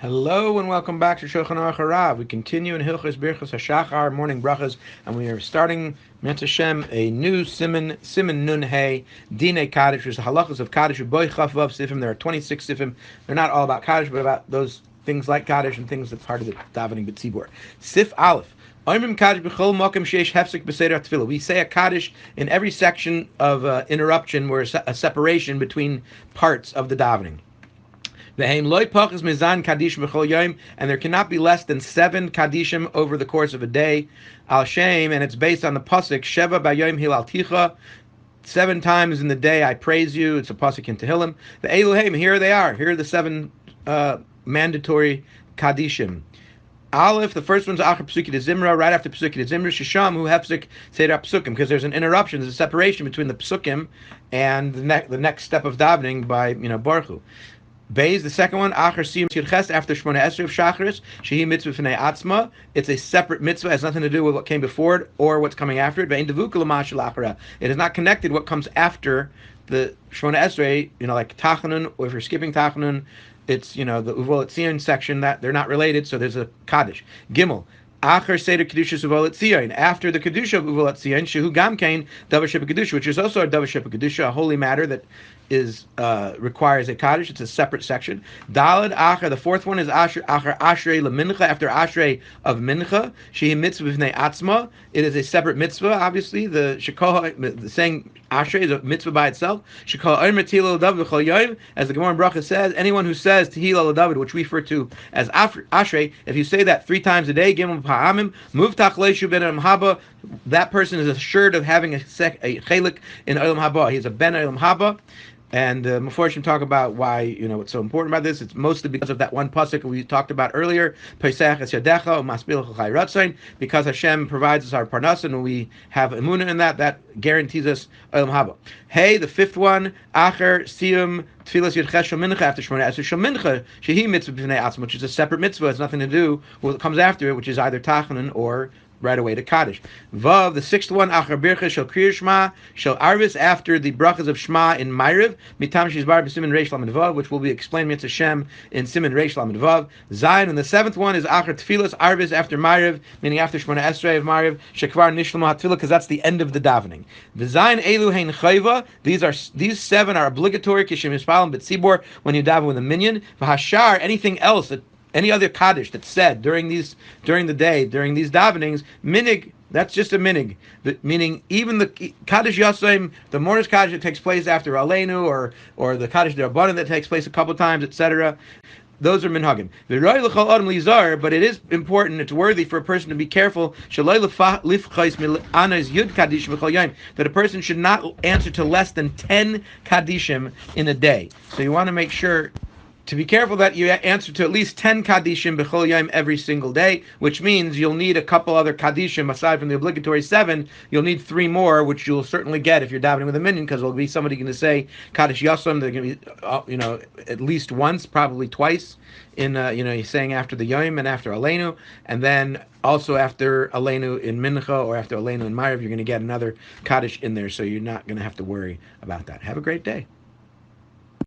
Hello and welcome back to Shulchan HaRav. We continue in Hilchos Birchos HaShachar, morning brachas, and we are starting, Mitzvah Shem, a new Siman Nun Hey, Dine Kaddish, which is the halachas of Kaddish, Boy Chaf Vav Sifim. There are 26 Sifim. They're not all about Kaddish, but about those things like Kaddish and things that's part of the davening b'tzibur. Sif Aleph. We say a Kaddish in every section of interruption where a separation between parts of the davening. And there cannot be less than 7 Kaddishim over the course of a day. Al Shem, and it's based on the pasuk Sheva Bayom Hilalticha. 7 times in the day I praise you. It's a pasuk in Tehillim. The Elohim, here they are. Here are the 7 mandatory Kaddishim. Aleph, the first one's Achar Psuki de Zimra, right after Psuki de Zimra, Shisham, who Hefsik Seder Psukim, because there's an interruption, there's a separation between the Psukim and the next step of davening by Baruch Hu. Beis, the second one, Achar Siyum Tirches, after Shmona Esrei of Shacharis, Shehi Mitzvah Fnei Atzma. It's a separate mitzvah, has nothing to do with what came before it or what's coming after it. Ve'in Devuka L'Mashal Achara. It is not connected what comes after the Shmona Esrei, like Tachanun, or if you're skipping Tachanun, it's, the Uvol Etzion section, that they're not related, so there's a Kaddish. Gimel. Acher Seder Kedusha Uvol Etzion. After the Kedusha of Uvol Etzion, Shehu Gamkein Davar Shepa Kedusha, which is also a Davar Shepa Kedusha, a holy matter that is requires a Kaddish. It's a separate section. Dalad Acher, the fourth one is Acher Ashrei LeMincha, after Ashrei of Mincha. Shehi Mitzvah B'nei Atzma. It is a separate mitzvah, obviously. The saying Ashrei is a mitzvah by itself. Shekol Omer Tehillah L'David V'chol Yom, as the Gemara in Brochos says, anyone who says Tehillah L'David, which we refer to as Ashrei, if you say that 3 times a day, Gimel Pa'amim, Muvtach Leishu Ben Olam Haba, that person is assured of having a chelik in Olam Haba. He's a Ben Olam Haba. And Meforshim talk about why what's so important about this. It's mostly because of that one pasuk we talked about earlier, Pesach es Yadecha U'Maspil Chai Ratzain, because Hashem provides us our parnasa and we have emunah in that guarantees us Olam Haba. Hey, the fifth one, Acher Siyum Tfilas Yirches Shel Mincha, after Shmona Esrei Shel Mincha, Shehi Mitzvah B'nei Atzma, which is a separate mitzvah. It's nothing to do with what comes after it, which is either Tachanun or right away to Kaddish. Vav, the sixth one, Achar Bircha Shel Kriyas Shema Shel Arvis, after the brachas of Shema in Ma'ariv, Mitam Shizbar B'Siman Reish Lamed Vav, which will be explained Mitzvah Shem in Siman Reish Lamed Vav. Zayin, and the seventh one is Achar Tfilas Arvis, after Ma'ariv, meaning after Shmona Esrei of Ma'ariv, Shekvar Nishlama HaTfilah, because that's the end of the davening. The Zayin Elu Hein Chayva, these 7 are obligatory, Kishim Yispalim B'Tzibor, when you daven with a minyan. V'Hashar, anything else any other Kaddish that's said during the day, during these davenings, minig, that's just a minig. Meaning, even the Kaddish Yosem, the morning's Kaddish that takes place after Aleinu, or the Kaddish D'Rabbanan that takes place a couple times, etc., those are minhagim. But it is important, it's worthy for a person to be careful that a person should not answer to less than 10 Kaddishim in a day. So you want to make sure to be careful that you answer to at least 10 Kaddishim b'chol yom every single day, which means you'll need a couple other Kaddishim aside from the obligatory 7. You'll need 3 more, which you'll certainly get if you're davening with a minyan, because there'll be somebody going to say Kaddish Yasam. They're going to be, at least once, probably twice in, you're saying after the Yom and after Aleinu, and then also after Aleinu in Mincha or after Aleinu in Ma'ariv, you're going to get another Kaddish in there, so you're not going to have to worry about that. Have a great day.